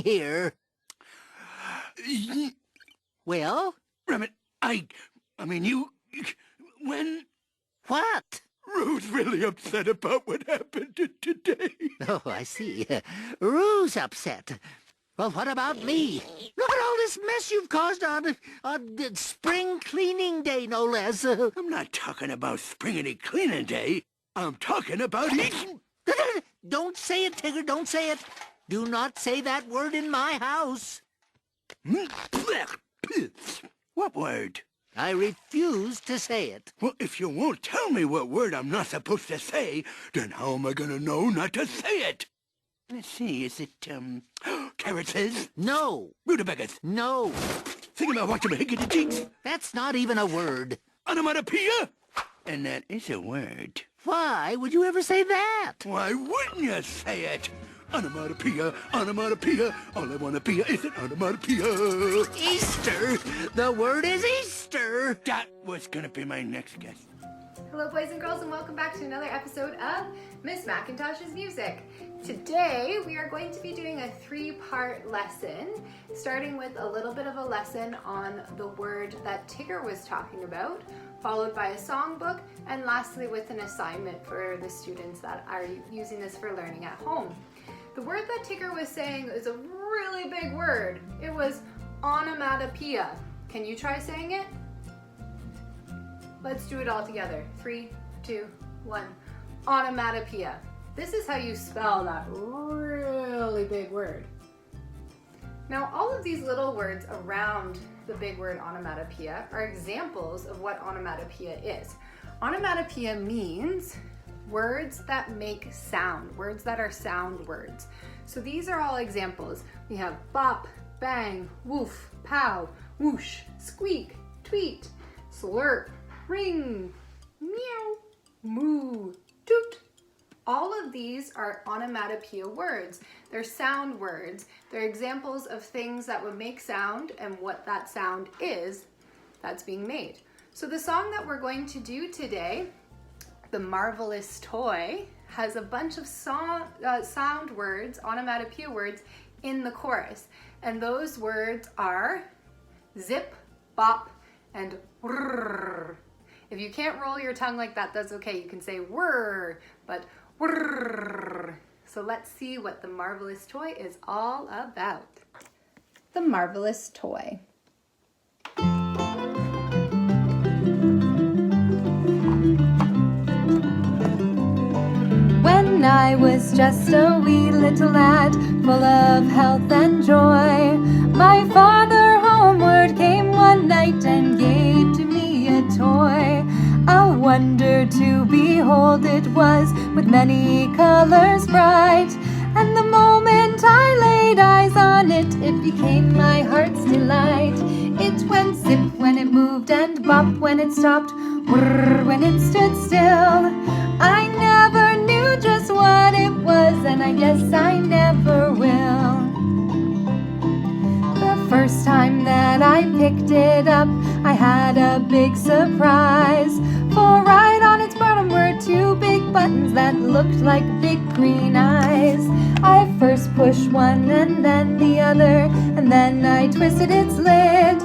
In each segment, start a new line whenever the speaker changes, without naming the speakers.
here. Well?
Rabbit, I mean, when...
What?
Rue's really upset about what happened today.
Oh, I see. Rue's upset. Well, what about me? Look at all this mess you've caused on spring cleaning day, no less.
I'm not talking about springity cleaning day. I'm talking about eating.
Don't say it, Tigger, don't say it. Do not say that word in my house.
What word?
I refuse to say it.
Well, if you won't tell me what word I'm not supposed to say, then how am I gonna know not to say it? Let's see, is it, carrots?
No.
Rutabagas?
No.
Thingamawatchamahickety-jinks?
That's not even a word.
Onomatopoeia? And that is a word.
Why would you ever say that?
Why wouldn't you say it? Onomatopoeia, onomatopoeia, all I wanna be is an onomatopoeia.
Easter! The word is Easter!
That was gonna be my next guess.
Hello boys and girls, and welcome back to another episode of Miss Macintosh's Music. Today we are going to be doing a 3-part lesson, starting with a little bit of a lesson on the word that Tigger was talking about, followed by a songbook, and lastly with an assignment for the students that are using this for learning at home. The word that Tigger was saying is a really big word. It was onomatopoeia. Can you try saying it? Let's do it all together. 3, 2, 1. Onomatopoeia. This is how you spell that really big word. Now, all of these little words around the big word onomatopoeia are examples of what onomatopoeia is. Onomatopoeia means words that make sound, words that are sound words. So these are all examples. We have bop, bang, woof, pow, whoosh, squeak, tweet, slurp, ring, meow, moo, toot. All of these are onomatopoeia words. They're sound words. They're examples of things that would make sound and what that sound is that's being made. So the song that we're going to do today, The Marvelous Toy, has a bunch of sound words, onomatopoeia words, in the chorus. And those words are zip, bop, and whirr. If you can't roll your tongue like that, that's okay. You can say whirr, but whirr. So let's see what The Marvelous Toy is all about. The Marvelous Toy. When I was just a wee little lad, full of health and joy, my father homeward came one night and gave to me a toy. A wonder to behold it was, with many colors bright, and the moment I laid eyes on it, it became my heart's delight. It went zip when it moved and bop when it stopped, whirr when it stood still. I never knew just what it was, and I guess I never will. The first time that I picked it up, I had a big surprise, for right on its bottom were 2 big buttons that looked like big green eyes. I first pushed one and then the other, and then I twisted its lid,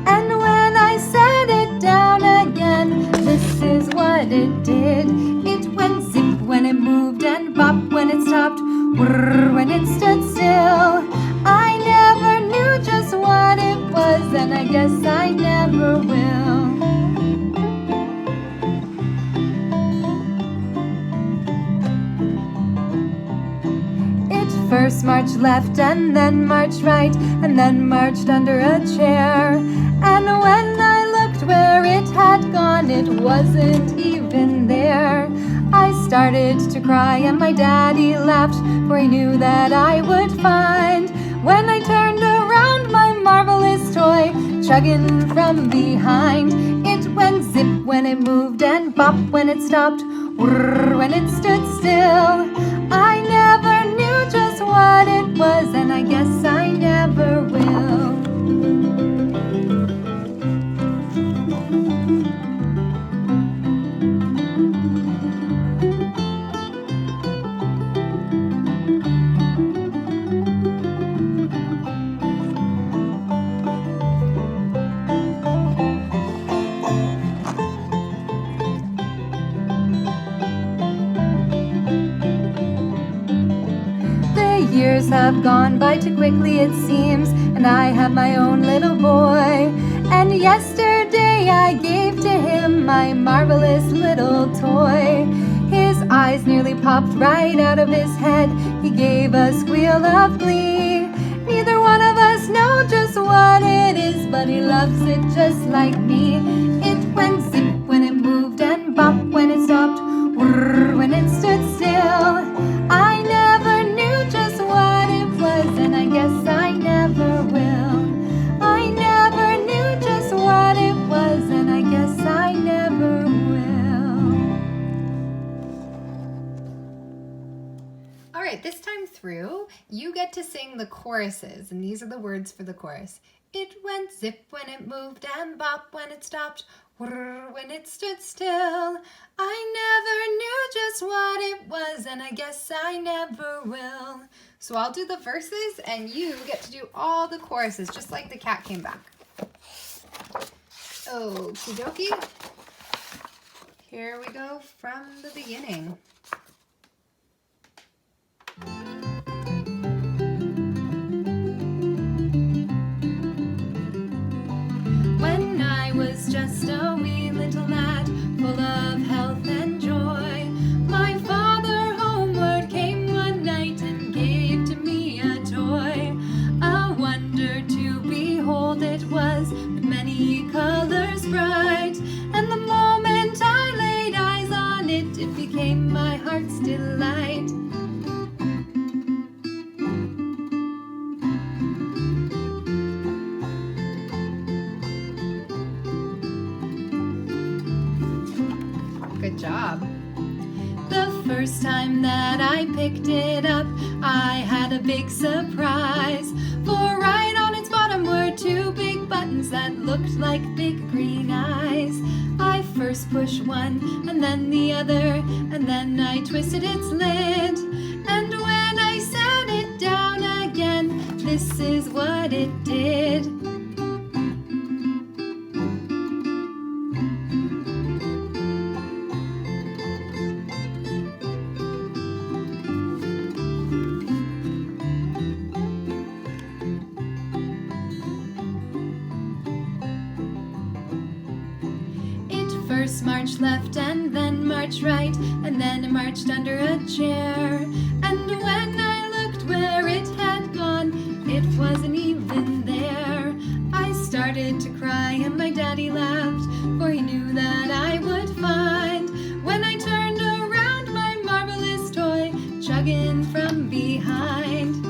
and when I set it down again, this is what it did. It went zip when it moved and bop when it stopped, whirr when it stood still. I never knew just what it was, and I guess I never will. It first marched left and then marched right and then marched under a chair. And when I looked where it had gone, it wasn't even there. I started to cry and my daddy laughed, for he knew that I would find, when I turned around, my marvelous toy chugging from behind. It went zip when it moved and bop when it stopped, whirr when it stood still. I never knew just what it was, and I guess I never will. have gone by too quickly it seems, and I have my own little boy. And yesterday I gave to him my marvelous little toy. His eyes nearly popped right out of his head. He gave a squeal of glee. Neither one of us know just what it is, but he loves it just like me. It went zip when it moved and bop when it stopped, whirr when it stood still. I never knew just what it was, and I guess I never will. I never knew just what it was, and I guess I never will. All right, this time through, you get to sing the choruses, and these are the words for the chorus. It went zip when it moved and bop when it stopped, whirr when it stood still. I never knew just what it was, and I guess I never will. So I'll do the verses, and you get to do all the choruses, just like the cat came back. Okie dokie. Here we go from the beginning. When I was just a wee little lad, full of health and joy, my father homeward came one night and gave to me a toy. A wonder to behold it was, with many colors bright, and the moment I laid eyes on it, it became my heart's delight. Good job. The first time that I picked it up, I had a big surprise. For right on its bottom were two big buttons that looked like big green eyes. I first pushed one and then the other, and then I twisted its lid. And when I set it down again, this is what it did. First marched left and then marched right, and then it marched under a chair. And when I looked where it had gone, it wasn't even there. I started to cry and my daddy laughed, for he knew that I would find, when I turned around, my marvelous toy chugging from behind.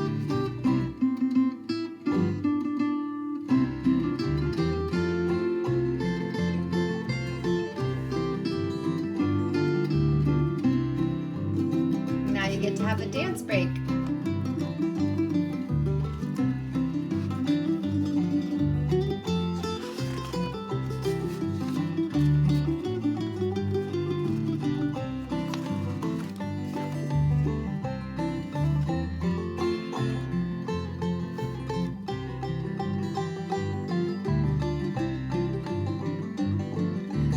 To have a dance break.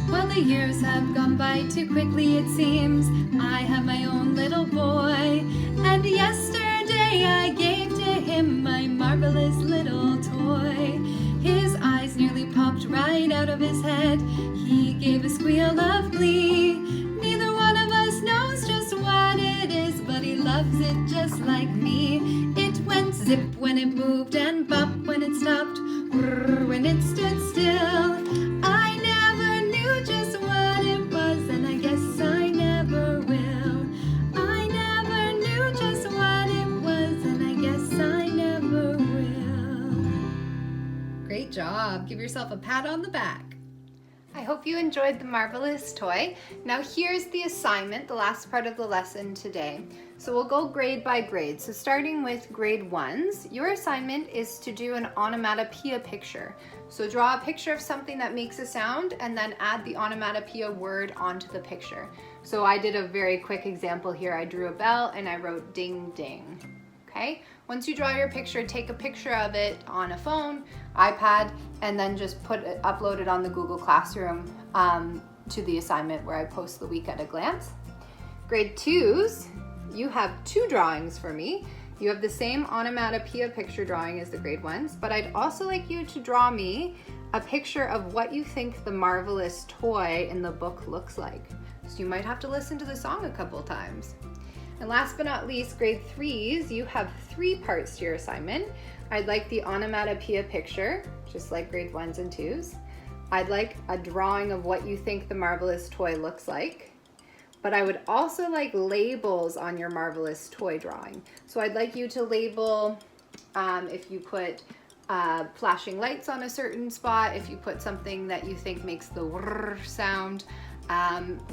Well, the years have gone by too quickly it seems. I have my own little boy, and yesterday I gave to him my marvelous little toy. His eyes nearly popped right out of his head. He gave a squeal of glee. Neither one of us knows just what it is, but he loves it just like me. It went zip when it moved and bop when it stopped, whirr when it stood still. I never knew just what it was, and I guess I never will. I never knew just what it was, and I guess I never will. Great job. Give yourself a pat on the back. I hope you enjoyed the marvelous toy. Now here's the assignment, the last part of the lesson today. So we'll go grade by grade. So starting with grade 1s, your assignment is to do an onomatopoeia picture. So draw a picture of something that makes a sound and then add the onomatopoeia word onto the picture. So I did a very quick example here. I drew a bell and I wrote ding ding. Okay? Once you draw your picture, take a picture of it on a phone, iPad, and then just upload it on the Google Classroom to the assignment where I post the week at a glance. Grade 2s, you have 2 drawings for me. You have the same onomatopoeia picture drawing as the grade ones, but I'd also like you to draw me a picture of what you think the marvelous toy in the book looks like. So you might have to listen to the song a couple times. And last but not least, grade 3s, you have 3 parts to your assignment. I'd like the onomatopoeia picture, just like grade 1s and 2s. I'd like a drawing of what you think the marvelous toy looks like. But I would also like labels on your marvelous toy drawing. So I'd like you to label if you put flashing lights on a certain spot, if you put something that you think makes the whirr sound,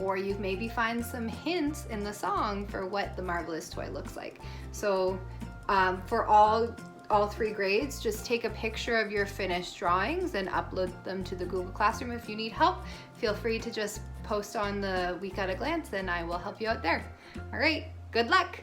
or you maybe find some hints in the song for what the marvelous toy looks like. So for all 3 grades, just take a picture of your finished drawings and upload them to the Google Classroom. If you need help, feel free to just post on the Week at a Glance and I will help you out there. All right, good luck.